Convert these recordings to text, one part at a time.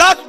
10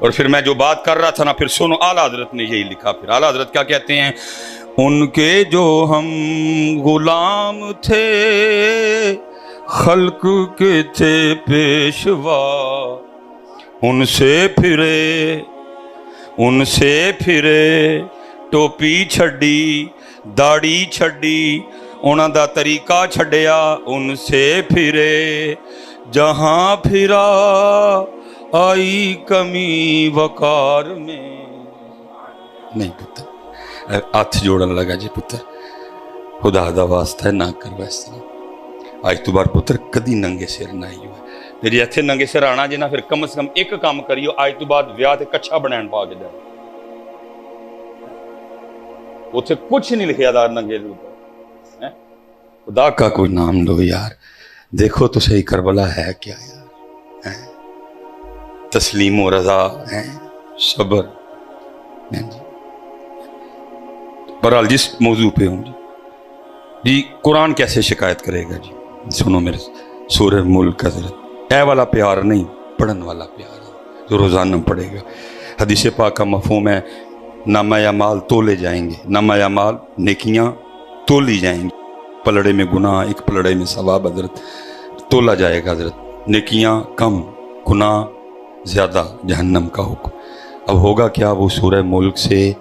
اور پھر میں جو بات کر رہا تھا نا، پھر سنو اعلیٰ حضرت نے یہی لکھا. پھر اعلیٰ حضرت کیا کہتے ہیں؟ ان کے جو ہم غلام تھے خلق کے تھے پیشوا، ان سے پھرے ٹوپی چھڈی داڑھی چھڈی، انہاں دا طریقہ چھڈیا، ان سے پھرے جہاں پھرا آئی کمی وقار میں. نہیں پتر، ہاتھ جوڑن لگا جی پتر خدا دا واسطہ ہے نہ کر ویسا. آج تو بار پتر کدی ننگے سر نہ ہی ہوا جی اتنے ننگے سر آنا جی نا، پھر کم از کم ایک کام کریو، آج تو بعد ویاہ تے کچھا بنان پا کے جائے. اتنے کچھ نہیں لکھیا دار ننگے اوپر. خدا کا کوئی نام لو یار، دیکھو تو صحیح کربلا ہے کیا یار، تسلیم و رضا ہے، صبر. بہرحال جس موضوع پہ ہوں جی قرآن کیسے شکایت کرے گا جی؟ سنو میرے سورہ ملک حضرت، اے والا پیار نہیں، پڑھن والا پیار جو روزانہ پڑھے گا. حدیث پاک کا مفہوم ہے نامہ اعمال تولے جائیں گے، نامہ اعمال نیکیاں تولی جائیں گی. پلڑے میں گناہ، ایک پلڑے میں ثواب حضرت تولا جائے گا حضرت. نیکیاں کم، گناہ زیادہ، جہنم کا حکم. اب ہوگا کیا؟ وہ سورہ ملک سے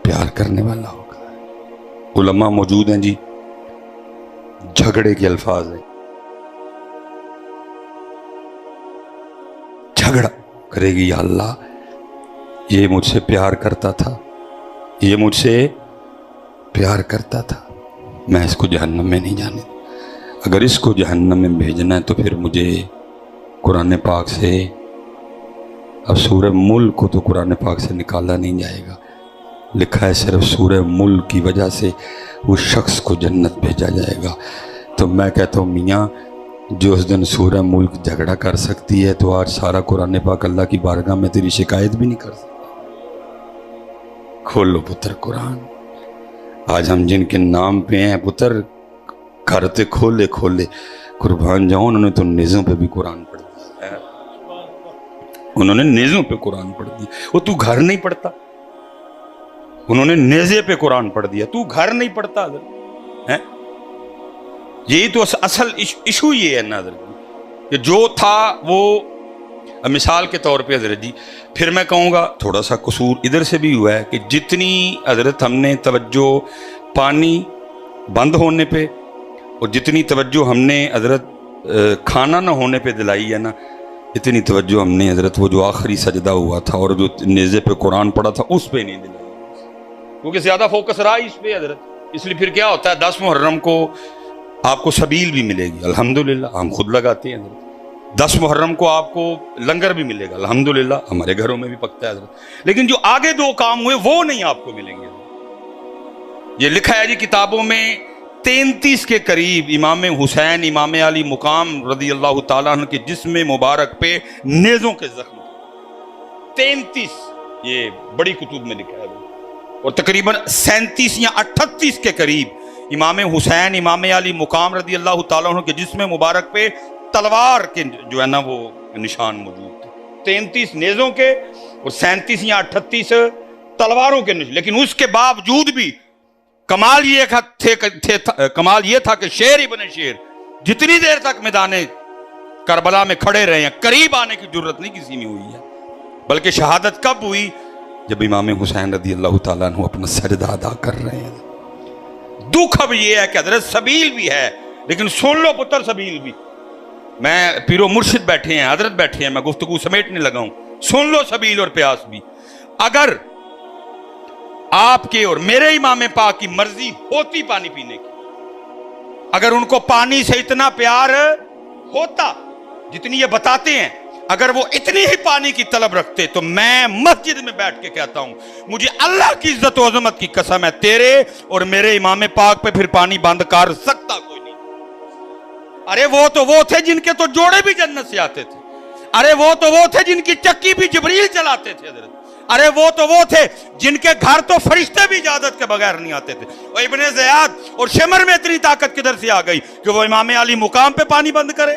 پیار کرنے والا ہوگا. علماء موجود ہیں جی، جھگڑے کے الفاظ ہیں. جھگڑا کرے گی، یا اللہ یہ مجھ سے پیار کرتا تھا، یہ مجھ سے پیار کرتا تھا، میں اس کو جہنم میں نہیں جانے. اگر اس کو جہنم میں بھیجنا ہے تو پھر مجھے قرآن پاک سے، اب سورہ ملک کو تو قرآن پاک سے نکالا نہیں جائے گا، لکھا ہے صرف سورہ ملک کی وجہ سے اس شخص کو جنت بھیجا جائے گا. تو میں کہتا ہوں میاں جو اس دن سورہ ملک جھگڑا کر سکتی ہے تو آج سارا قرآن پاک اللہ کی بارگاہ میں تیری شکایت بھی نہیں کر سکتا. کھول لو پتر قرآن. آج ہم جن کے نام پہ ہیں پتر کرتے کھولے قربان جاؤں، انہوں نے تو نیزوں پہ بھی قرآن پڑھ دیا. انہوں نے نیزوں پہ قرآن پڑھ دیا. وہ تو گھر نہیں پڑھتا، انہوں نے نیزے پہ قرآن پڑھ دیا، تو گھر نہیں پڑھتا. یہی تو اصل ایشو یہ ہے نا حضرت کہ جو تھا وہ مثال کے طور پہ حضرت جی. پھر میں کہوں گا تھوڑا سا قصور ادھر سے بھی ہوا ہے کہ جتنی حضرت ہم نے توجہ پانی بند ہونے پہ اور جتنی توجہ ہم نے حضرت کھانا نہ ہونے پہ دلائی ہے نا، اتنی توجہ ہم نے حضرت وہ جو آخری سجدہ ہوا تھا اور جو نیزے پہ قرآن پڑھا تھا اس پہ نہیں دلائی، کیونکہ زیادہ فوکس رہا اس پہ حضرت. اس لیے پھر کیا ہوتا ہے 10 محرم کو آپ کو سبیل بھی ملے گی الحمدللہ، ہم خود لگاتے ہیں حضرت. 10 محرم کو آپ کو لنگر بھی ملے گا الحمدللہ، ہمارے گھروں میں بھی پکتا ہے حضرت. لیکن جو آگے 2 کام ہوئے وہ نہیں آپ کو ملیں گے. یہ لکھا ہے جی کتابوں میں 33 کے قریب امام حسین امام علی مقام رضی اللہ تعالیٰ عنہ کے جسم مبارک پہ نیزوں کے زخم، 33 یہ بڑی کتب میں لکھا ہے. اور تقریباً 37 یا 38 کے قریب امام حسین امام علی مقام رضی اللہ تعالیٰ عنہ کے جسم مبارک پہ تلوار کے جو ہے نا وہ نشان موجود تھے. 33 نیزوں کے اور 37 یا 38 تلواروں کے نشان. لیکن اس کے باوجود بھی کمال یہ تھا کہ شیر ابن شیر جتنی دیر تک میدان کربلا میں کھڑے رہے ہیں قریب آنے کی جرت نہیں کسی میں ہوئی ہے. بلکہ شہادت کب ہوئی؟ جب امام حسین رضی اللہ تعالیٰ عنہ اپنا سجدہ ادا کر رہے ہیں. دکھ اب یہ ہے کہ حضرت سبیل بھی ہے، لیکن سن لو پتر سبیل بھی. میں پیرو مرشد بیٹھے ہیں، حضرت بیٹھے ہیں، میں گفتگو سمیٹنے لگا ہوں. سن لو سبیل اور پیاس بھی. اگر آپ کے اور میرے امام پاک کی مرضی ہوتی پانی پینے کی، اگر ان کو پانی سے اتنا پیار ہوتا جتنی یہ بتاتے ہیں، اگر وہ اتنی ہی پانی کی طلب رکھتے تو میں مسجد میں بیٹھ کے کہتا ہوں مجھے اللہ کی عزت و عظمت کی قسم ہے تیرے اور میرے امام پاک پہ پھر پانی بند کر سکتا کوئی نہیں. ارے وہ تو وہ تھے جن کے تو جوڑے بھی جنت سے آتے تھے. ارے وہ تو وہ تھے جن کی چکی بھی جبریل چلاتے تھے حضرت. ارے وہ تو وہ تھے جن کے گھر تو فرشتے بھی اجازت کے بغیر نہیں آتے تھے. اور ابن زیاد اور شمر میں اتنی طاقت کدھر سے آ گئی کہ وہ امام علی مقام پہ پانی بند کرے؟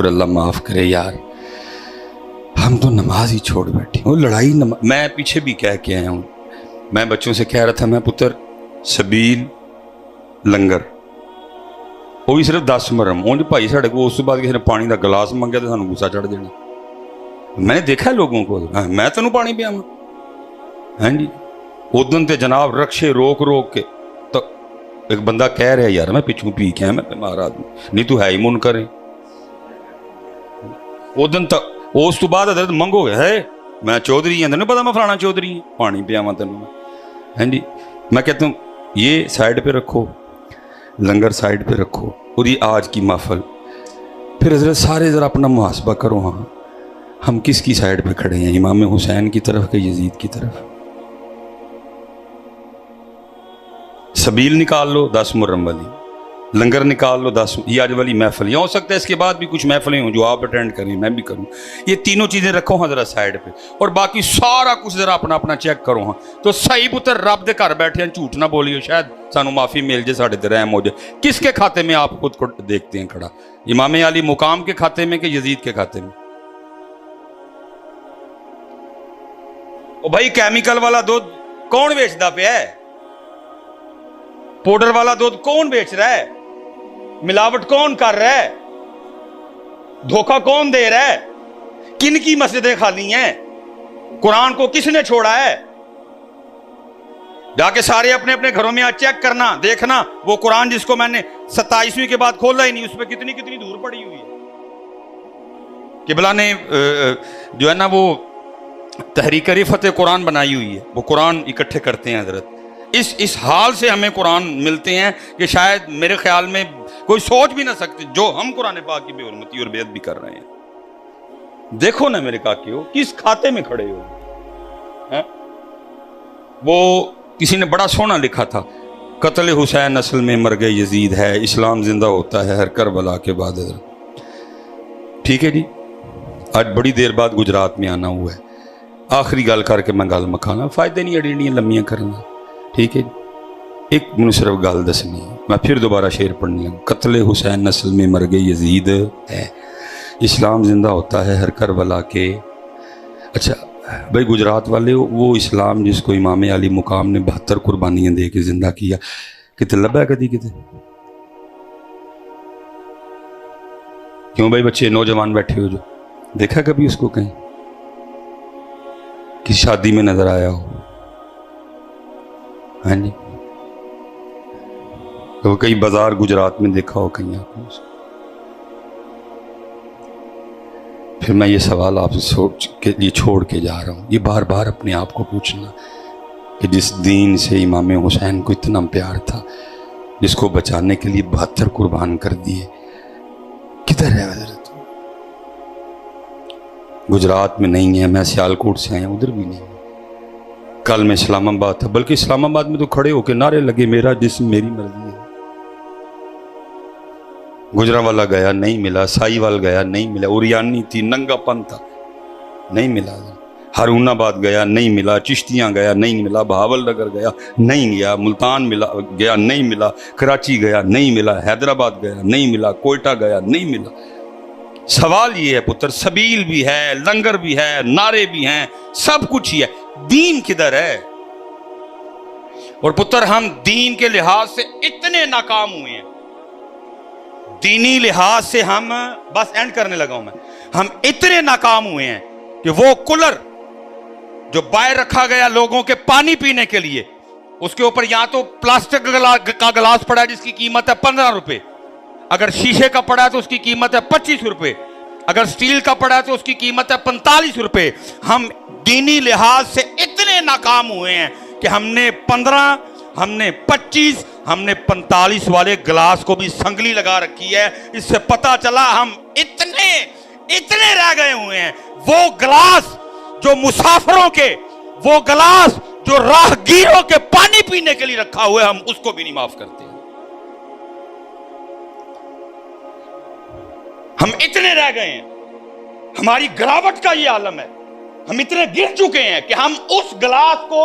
اور اللہ معاف کرے یار، ہم تو نماز ہی چھوڑ بیٹھے، وہ لڑائی میں پیچھے بھی کہہ کے آیا ہوں، میں بچوں سے کہہ رہا تھا، میں پتر سبیل لنگر وہ بھی صرف 10 مرم اونج بھائی ساڑھے کو اس بعد کسی نے پانی دا گلاس منگیا تو سانو غصہ چڑھ دینا. میں نے دیکھا لوگوں کو، میں تینوں پانی پیا ہاں جی. ادن تے جناب رکشے روک روک کے تو ایک بندہ کہہ رہا ہے یار میں پچھوں پی کے میں بیمار آدمی نہیں تو ہے ہی منکر ہے. ادن تک اس تو بعد حضرت منگو گے ہے میں چودھری ہوں، تینوں پتا میں فلانا چودھری ہوں، پانی پیاواں تینوں ہاں جی. میں کہتا ہوں یہ سائڈ پہ رکھو، لنگر سائڈ پہ رکھو، اور یہ آج کی محفل. پھر حضرت سارے ذرا اپنا محاسبہ کرو، ہاں ہم کس کی سائڈ پہ کھڑے ہیں، امام حسین کی طرف کہ یزید کی طرف؟ سبیل نکال لو 10 محرم والی، لنگر نکال لو 10، یہ آج والی محفل. یہ ہو سکتا ہے اس کے بعد بھی کچھ محفلیں ہوں جو آپ اٹینڈ کریں میں بھی کروں. یہ تینوں چیزیں رکھو ہاں ذرا سائڈ پہ، اور باقی سارا کچھ ذرا اپنا اپنا چیک کرو ہاں. تو صحیح پتر رب دے گھر بیٹھے ہیں، جھوٹ نہ بولیو، شاید سانو معافی مل جائے، ساڑھے تے رحم ہو جائے. کس کے کھاتے میں آپ خود کو دیکھتے ہیں کھڑا، امام علی مقام کے کھاتے میں کہ یزید کے کھاتے میں؟ او بھائی کیمیکل والا دودھ کون بیچتا پیا ہے؟ پاؤڈر والا دودھ کون بیچ رہا ہے؟ ملاوٹ کون کر رہا ہے؟ دھوکہ کون دے رہا ہے؟ کن کی مسجدیں خالی ہیں؟ قرآن کو کس نے چھوڑا ہے؟ جا کے سارے اپنے اپنے گھروں میں چیک کرنا، دیکھنا وہ قرآن جس کو میں نے 27ویں کے بعد کھولا ہی نہیں، اس پہ کتنی کتنی دور پڑی ہوئی ہے. قبلہ نے جو ہے نا وہ تحریک رفعت قرآن بنائی ہوئی ہے، وہ قرآن اکٹھے کرتے ہیں حضرت. اس حال سے ہمیں قرآن ملتے ہیں کہ شاید میرے خیال میں کوئی سوچ بھی نہ سکتے جو ہم قرآن پاک کی بے حرمتی اور بیعت بھی کر رہے ہیں. دیکھو نا میرے کاکیو کس کھاتے میں کھڑے ہو. وہ کسی نے بڑا سونا لکھا تھا، قتل حسین اصل میں مرگ یزید ہے، اسلام زندہ ہوتا ہے ہر کربلا کے بعد. ٹھیک ہے جی، آج بڑی دیر بعد گجرات میں آنا ہوا ہے، آخری گل کر کے میں گل مکھانا، فائدے نہیں اڑیڑیاں لمیاں کرنا. ٹھیک ہے جی، ایک منو صرف گل دسنی ہے، میں پھر دوبارہ شعر پڑھنی ہے. قتل حسین نسل میں مرگ یزید ہے، اسلام زندہ ہوتا ہے ہر کربلا کے. اچھا بھائی گجرات والے وہ اسلام جس کو امام علی مقام نے 72 قربانیاں دے کے زندہ کیا، کتے لبا ہے کدی کتے؟ کیوں بھائی بچے نوجوان بیٹھے ہو جو دیکھا کبھی اس کو کہیں کسی شادی میں نظر آیا ہو؟ ہاں جی، تو کئی بازار گجرات میں دیکھا ہو کہیں آپ نے؟ پھر میں یہ سوال آپ سے سوچ کے لیے چھوڑ کے جا رہا ہوں، یہ بار بار اپنے آپ کو پوچھنا کہ جس دین سے امام حسین کو اتنا پیار تھا، جس کو بچانے کے لیے 72 قربان کر دیے، کدھر ہے حضرت؟ گجرات میں نہیں ہے، میں سیالکوٹ سے آیا ادھر بھی نہیں ہے. کل میں اسلام آباد تھا، بلکہ اسلام آباد میں تو کھڑے ہو کے نعرے لگے میرا جسم میری مرضی ہے. گجرانوالا گیا نہیں ملا، سائی وال گیا نہیں ملا، اوریانی تھی، ننگا پن تھا نہیں ملا، ہارون آباد گیا نہیں ملا، چشتیاں گیا نہیں ملا، بہاول نگر گیا نہیں گیا، ملتان ملا گیا نہیں ملا، کراچی گیا نہیں ملا، حیدرآباد گیا نہیں ملا، کوئٹہ گیا نہیں ملا. سوال یہ ہے پتر، سبیل بھی ہے، لنگر بھی ہے، نعرے بھی ہیں، سب کچھ ہی ہے، دین کدھر ہے؟ اور پتر ہم دین کے لحاظ سے اتنے ناکام ہوئے ہیں، دینی لحاظ سے ہم بس اینڈ کرنے لگا ہوں میں، ہم اتنے ناکام ہوئے ہیں کہ وہ کولر جو باہر رکھا گیا لوگوں کے پانی پینے کے لیے، اس کے اوپر یا تو پلاسٹک کا گلاس پڑا ہے جس کی قیمت ہے 15 روپے، اگر شیشے کا پڑا ہے تو اس کی قیمت ہے 25 روپے، اگر سٹیل کا پڑا ہے تو اس کی قیمت ہے 45 روپے. ہم دینی لحاظ سے اتنے ناکام ہوئے ہیں کہ ہم نے 15، ہم نے 25، ہم نے 45 والے گلاس کو بھی سنگلی لگا رکھی ہے. اس سے پتہ چلا ہم اتنے رہ گئے ہوئے ہیں. وہ گلاس جو مسافروں کے، وہ گلاس جو راہگیروں کے پانی پینے کے لیے رکھا ہوا ہے، ہم اس کو بھی نہیں معاف کرتے. ہم اتنے رہ گئے ہیں، ہماری گراوٹ کا یہ عالم ہے، ہم اتنے گر چکے ہیں کہ ہم اس گلاس کو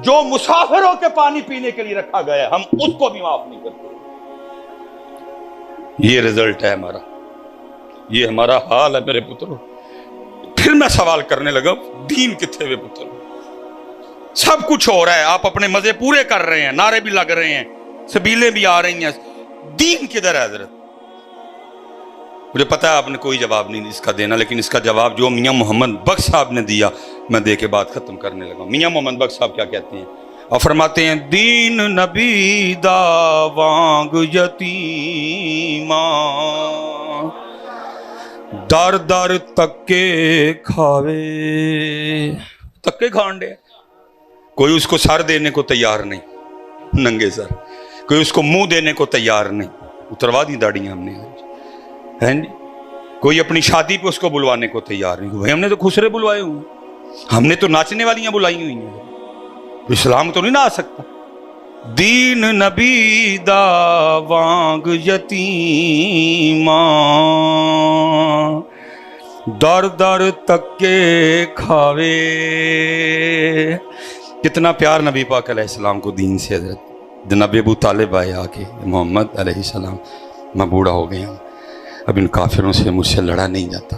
جو مسافروں کے پانی پینے کے لیے رکھا گیا ہے، ہم اس کو بھی معاف نہیں کرتے. یہ رزلٹ ہے ہمارا. یہ ہمارا حال ہے میرے پترو۔ پھر میں سوال کرنے لگا دین کتنے ہوئے پتر؟ سب کچھ ہو رہا ہے، آپ اپنے مزے پورے کر رہے ہیں، نعرے بھی لگ رہے ہیں، سبیلیں بھی آ رہی ہیں، دین کدھر ہے حضرت؟ مجھے پتا ہے آپ نے کوئی جواب نہیں اس کا دینا، لیکن اس کا جواب جو میاں محمد بخش صاحب نے دیا میں دے کے بات ختم کرنے لگا۔ میاں محمد بخش صاحب کیا کہتے ہیں اور فرماتے ہیں دین نبی دا وانگ یتیماں در در تکے کھاوے۔ تکے کھانڈے، کوئی اس کو سر دینے کو تیار نہیں، ننگے سر، کوئی اس کو منہ دینے کو تیار نہیں، اتروا دی داڑیاں ہم نے ہیں جی، کوئی اپنی شادی پہ اس کو بلوانے کو تیار نہیں ہوئے، ہم نے تو خسرے بلوائے ہوئے، ہم نے تو ناچنے والیاں بلائی ہوئی ہیں، اسلام تو نہیں نہ آ سکتا۔ دین نبی دا وانگ یتیماں در در تکے کھاوے۔ کتنا پیار نبی پاک علیہ السلام کو دین سے حضرت۔ جناب ابو طالب آئے آ کے محمد علیہ السلام میں بوڑھا ہو گیا ہوں، اب ان کافروں سے مجھ سے لڑا نہیں جاتا،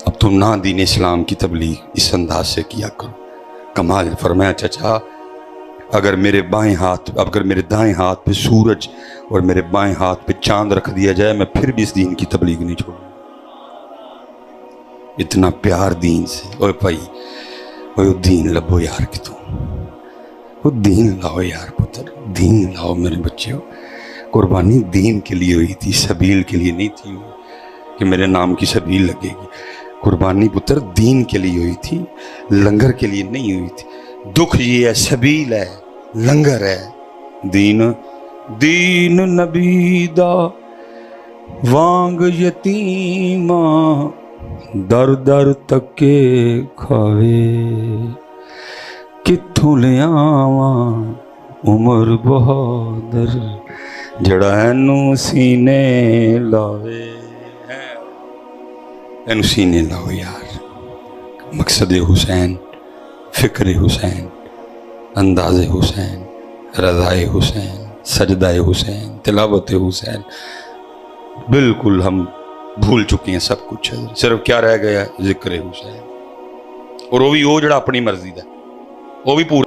اب تم نہ دین اسلام کی تبلیغ اس انداز سے کیا کرو۔ کمال فرمایا چچا اگر میرے دائیں ہاتھ پہ سورج اور میرے بائیں ہاتھ پہ چاند رکھ دیا جائے میں پھر بھی اس دین کی تبلیغ نہیں چھوڑوں۔ اتنا پیار دین سے۔ اوے بھائی وہ دین لبو یار کہ تم وہ دین لاؤ یار پتر، دین لاؤ میرے بچیوں۔ قربانی دین کے لیے ہوئی تھی، سبیل کے لیے نہیں تھی کہ میرے نام کی سبیل لگے گی۔ قربانی پتر دین کے لیے ہوئی تھی، لنگر کے لیے نہیں ہوئی تھی۔ دکھ یہ ہے، سبیل ہے، لنگر ہے۔ دین نبی دا وانگ یتیماں در در تکے کھاوے۔ کتھوں لے آواں عمر بہادر جڑا اینو سینے لاوے۔ اینو سینے لاؤ یار۔ مقصد حسین، فکر حسین، انداز حسین، رضائے حسین، سجدہ حسین، تلاوت حسین، بالکل ہم بھول چکے ہیں سب کچھ، صرف کیا رہ گیا؟ ذکر حسین، اور وہ بھی وہ جڑا اپنی مرضی دا، وہ بھی پورا